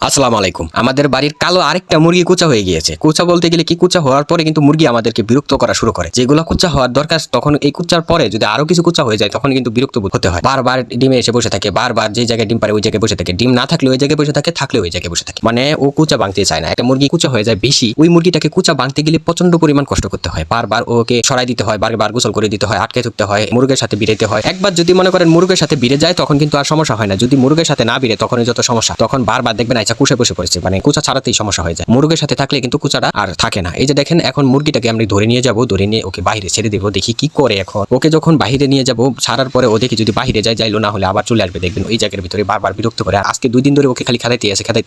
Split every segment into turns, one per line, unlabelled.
আসসালামু আলাইকুম। আমাদের বাড়ির কালো আরেকটা মুরগি কুচা হয়ে গিয়েছে। কুচা বলতে গেলে কি, কুচা হওয়ার পরে কিন্তু মুরগি আমাদেরকে বিরক্ত করা শুরু করে। যেগুলো কুচা হওয়ার দরকার তখন এই কুচার পরে যদি আরো কিছু কুচা হয়ে যায় তখন কিন্তু বিরক্ত হতে হয়। বারবার ডিমে এসে বসে থাকে, বারবার যে জায়গায় ডিম পারে ওই জায়গায় বসে থাকে। ডিম না থাকলে ওই জায়গায় বসে থাকে, থাকলে ওই জায়গায় বসে থাকে। মানে ও কুচা ভাঙতে চায় না। একটা মুরগি কুচা হয়ে যায় বেশি, ওই মুরগিটাকে কুচা ভাঙতে গেলে প্রচন্ড পরিমাণ কষ্ট করতে হয়। বারবার ওকে সরাই দিতে হয়, বারবার গোসল করে দিতে হয়, আটকে থাকতে হয়, মুরগের সাথে বিড়াইতে হয়। একবার যদি মনে করেন মুরগের সাথে বিড়ে যায় তখন কিন্তু আর সমস্যা হয় না। যদি মুরগের সাথে না বিড়ে তখনই যত সমস্যা। তখন বারবার দেখবেন আচ্ছা কুশে বসে পড়েছে, মানে কুচা ছাড়াতেই সমস্যা হয়ে যায়। মুরগের সাথে থাকলে কিন্তু কুচাটা আর থাকে না। এই যে দেখেন এখন মুরগিটাকে আমরা ধরে নিয়ে যাব, ধরে নিয়ে ওকে বাইরে ছেড়ে দেবো, দেখি কি করে। এখন ওকে যখন বাইরে নিয়ে যাব, ছাড়ার পরে ও দেখি যদি বাইরে যাইলো না হলে আবার চলে আসবে। দেখবেন ওই জায়গার ভিতরে বারবার বিরক্ত করে। আর আজকে 2 দিন ধরে ওকে খালি খাদাইতে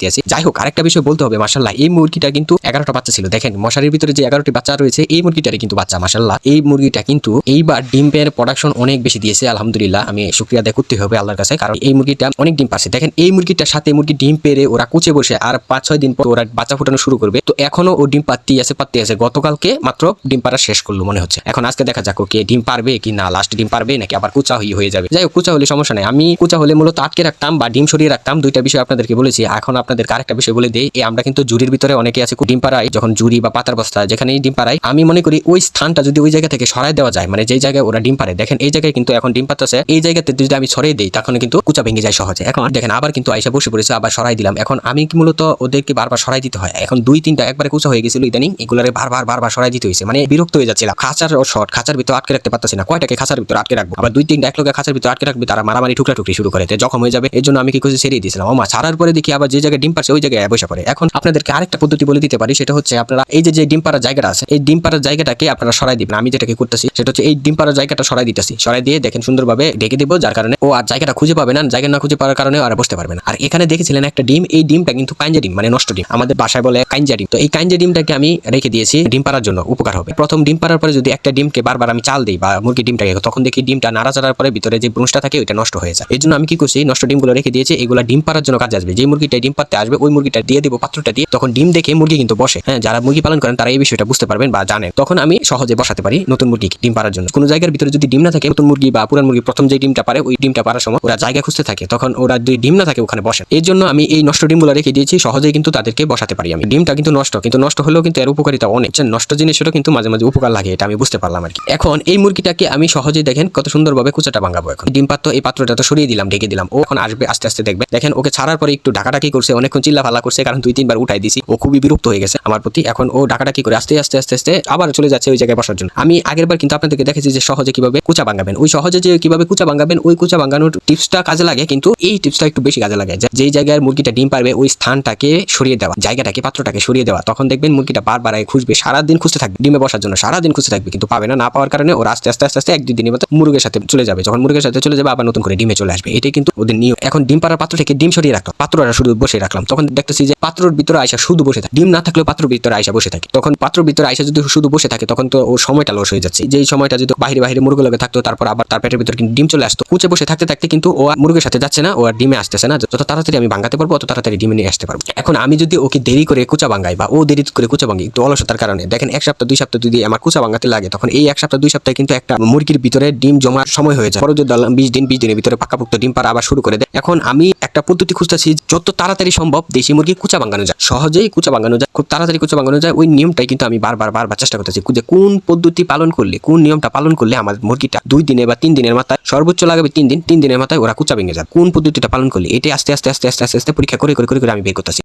আছে। যাই হোক, আরেকটা বিষয় বলতে হবে, মাশাআল্লাহ এই মুরগিটা কিন্তু 11টা বাচ্চা ছিল। দেখেন মশারির ভিতরে যে 11টি বাচ্চা রয়েছে, এই মুরগিটারই কিন্তু বাচ্চা। মাশাআল্লাহ এই মুরগিটা কিন্তু এইবার ডিমের প্রোডাকশন অনেক বেশি দিয়েছে। আলহামদুলিল্লাহ, আমি শুকরিয়া আদায় করতে হবে আল্লাহর কাছে, কারণ এই মুরগিটা অনেক ডিম পাচ্ছে। দেখেন এই মুরগিটার সাথে মুরগি ডিম পেরে ওরা কুচে বসে আর 5-6 দিন পর ওরা বাচ্চা ফুটানো শুরু করবে। তো এখনো ও ডিম পাত্তি আছে। গতকালকে মাত্র ডিম পাড়া শেষ করলো মনে হচ্ছে। এখন আজকে দেখা যাক ওকে ডিম পারবে কি না, লাস্ট ডিম পারবে নাকি আবার কুচা হয়ে যাবে। যাই হোক, কুচা হলে সমস্যা নাই। আমি কুচা হলে মূলত আটকে রাখতাম বা ডিম সরিয়ে রাখতাম। 2টা বিষয় আপনাদেরকে বলেছি। এখন আপনাদের আরেকটা বিষয় বলে দেই, আমরা কিন্তু জুরির ভিতরে অনেকে আছে ডিম পাড়ায়, যখন জুরি বা পাতার বস্তা যেখানেই ডিম পাড়ায়, আমি মনে করি ওই স্থানটা যদি ওই জায়গা থেকে সরাই দেওয়া যায়, মানে যেই জায়গায় ওরা ডিম পারে, দেখেন এই জায়গায় কিন্তু এখন ডিম পাতাছে, এই জায়গাতে যদি আমি সরিয়ে দিই তখন কিন্তু কুচা ভেঙে যায় সহজে। এখন দেখেন আবার কিন্তু আইসা বসে পড়েছে, আবার সরাই দিলাম। এখন আমি কি মূলত ওদেরকে বারবার সরাই দিতে হয়। এখন 2-3টা একবারে কুচা হয়ে গেছিল, ইদানিং এগুলারে বারবার সরাই দিতে হয়েছে। মানে বিরক্ত হয়ে যাচ্ছিলাম। খাঁচার ভিতরে আটকে রাখতে পারতেছি না। কয়টাকে খাঁচার ভিতরে আটকে রাখবো, আবার 2-3টা এক লগে খাঁচার ভিতরে আটকে রাখবে, তারা মারামারি ঠুকরাঠুকরি শুরু করে, জখম হয়ে যাবে। এর জন্য আমি কি করছি, ছেড়ে দিয়েছিলাম। ও মা ছাড়ার পরে দেখি আবার যে জায়গায় ডিম পারছে ওই জায়গায় বসে পড়ে। এখন আপনাদেরকে আরেকটা পদ্ধতি বলে দিতে পারি, সেটা হচ্ছে আপনারা এই যে ডিম পাড়ার জায়গাটা আছে, এই ডিম পাড়ার জায়গাটাকে আপনারা সরাই দিবেন। আমি যেটাকে করতেছি সেটা হচ্ছে এই ডিম পাড়ার জায়গাটা সরাই দিতেছি। সরাই দিয়ে দেখেন সুন্দরভাবে ঢেকে দিব, যার কারণে ও আর জায়গাটা খুঁজে পাবে না। জায়গা না খুঁজে পাওয়ার কারণে আর বসতে পারবে না। আর এখানে দেখেছিলেন একটা ডিম, এই ডিমটা কিন্তু কাইঞ্জা ডিম, মানে নষ্ট ডিম, আমাদের বাসায় বলে কাইঞ্জা ডিম। তো এই কাইঞ্জা ডিমটাকে আমি রেখে দিয়েছি ডিম পাড়ার জন্য, উপকার হবে। প্রথম ডিম পাড়ার পরে যদি একটা ডিমকে বারবার আমি চাল দিই বা মুরগি ডিমটাকে, তখন দেখি ডিমটা নাড়াচাড়ার পরে ভিতরে যে ব্রুশটা থাকে ওইটা নষ্ট হয়ে যায়। এই জন্য আমি কি করছি, নষ্ট ডিমগুলো রেখে দিয়েছি। এগুলা ডিম পাড়ার জন্য কাজে আসবে। যে মুরগিটা ডিম পাড়তে আসবে ওই মুরগিটা দিয়ে দেবো পাত্রটা দিয়ে, তখন ডিম দেখে মুরগি কিন্তু বসে। হ্যাঁ, যারা মুরগি পালন করেন তারা এই বিষয়টা বুঝতে পারবেন বা জানেন। তখন আমি সহজে বসাতে পারি নতুন মুরগি ডিম পাড়ার জন্য। কোনো জায়গার ভিতরে যদি ডিম না থাকে, নতুন মুরগি বা পুরান মুরগি প্রথম যে ডিমটা পারে ওই ডিমটা পারার সময় ওরা জায়গা খুঁজতে থাকে, তখন ওরা যদি ডিম না থাকে ওখানে বসে। এর জন্য আমি এই নষ্ট ডিমগুলো রেখে দিয়েছি, সহজেই কিন্তু তাদেরকে বসাতে পারি আমি। ডিমটা কিন্তু নষ্ট হলেও কিন্তু এর উপকারিতা অনেক। নষ্ট জিনিসেরও কিন্তু মাঝে মাঝে উপকার লাগে, এটা আমি বুঝতে পারলাম আর কি। এখন এই মুরগিটাকে আমি সহজেই দেখেন কত সুন্দরভাবে কুচাটা ভাঙাবো। এখন ডিম পাত্র, এই পাত্রটা তো সরিয়ে দিলাম, ঢেকে দিলাম। ও এখন আসবে আস্তে আস্তে, দেখবে। দেখেন ওকে ছাড়ার পরে একটু ডাকাডাকি করছে, অনেকক্ষণ চিল্লা ফালা করছে, কারণ 2-3 বার উঠাই দিছি। ও খুবই বিরক্ত হয়ে গেছে আমার প্রতি। এখন ও ডাকাডাকি করে আস্তে আস্তে আবার চলে যাচ্ছে ওই জায়গায় বসার জন্য। আমি আগের বার কিন্তু আপনাদেরকে দেখেছি যে সহজে কিভাবে কুচা ভাঙাবেন। ওই সহজে যে কিভাবে কুচা ভাঙাবেন, ওই কুচা ভাঙানোর টিপসটা কাজে লাগে, কিন্তু এই টিপসটা একটু বেশি কাজে লাগে। যেই জায়গায় মুরগিটা ডিম পারবে ওই স্থানটাকে সরিয়ে দেওয়া, জায়গাটাকে, পাত্রটাকে সরিয়ে দেওয়া, তখন দেখবেন মুরগিটা বারবার খুঁজবে, সারাদিন খুঁজতে থাকবে ডিমে বসার জন্য, সারাদিন খুঁজতে থাকবে, কিন্তু পাবে না। না পাওয়ার কারণে ওরা আস্তে আস্তে 1-2 দিনের মধ্যে মুরগের সাথে চলে যাবে। যখন মুরগের সাথে চলে যাবে আবার নতুন করে ডিমে চলে আসবে। এটাই কিন্তু ওদের নিয়ম। এখন ডিম পাড়ার পাত্র থেকে ডিম সরিয়ে রাখলাম, পাত্রটা শুধু বসে রাখলাম, তখন দেখতেছি যে পাত্রর ভিতরে আয়সা শুধু বসে থাকে। ডিম না থাকলেও পাত্রর ভিতরে আয়সা বসে থাকে। তখন পাত্রর ভিতরে আয়সা যদি শুধু বসে থাকে তখন তো ওর সময়টা লস হয়ে যাচ্ছে। যেই সময়টা যদি বাইরে মুরগি লগে থাকতো, তারপর আবার তার পেটের ভিতরে কিন্তু ডিম চলে আসতো। কুচে বসে থাকতে কিন্তু ও মুরগির সাথে যাচ্ছে না, ও আর ডিমে আসতেছে না। যত তাড়াতাড়ি আমি ভাঙাতে পারবো তত তাড়াতাড়ি ডিমে নিয়ে আসতে পারবো। এখন আমি যদি ওকে দেরি করে কুচা ভাঙাই বা ও দেরি করে কুচা ভাঙি, একটু অলসতার কারণে, দেখেন 1-2 সপ্তাহ যদি আমার কুচা ভাঙাতে লাগে, তখন এই 1-2 সপ্তাহে কিন্তু একটা মুরগির ভিতরে ডিম জমার সময় হয়ে যায়। পরে যদি 20 দিনের ভিতরে পাকাপোক্ত ডিম পাড়া আবার শুরু করে দেয়। এখন আমি একটা পদ্ধতি খুঁজতেছি, যত তাড়াতাড়ি সম্ভব দেশি মুরগি কুচা ভাঙানো যায়, সহজেই কুচা ভাঙানো যায়, খুব তাড়াতাড়ি কুচা ভাঙানো যায়। ওই নিয়মটাই কিন্তু আমি বারবার চেষ্টা করতেছি যে কোন পদ্ধতি পালন করলে, কোন নিয়মটা পালন করলে আমাদের মুরগিটা 2 দিনে বা 3 দিনের মাথায়, সর্বোচ্চ লাগাবে 3 দিন, 3 দিনের মাথায় ওরা কুচা ভেঙে যায়। কোন পদ্ধতিটা পালন করলে, এটাই আস্তে আস্তে পরীক্ষা করে আমি বের করতেছি।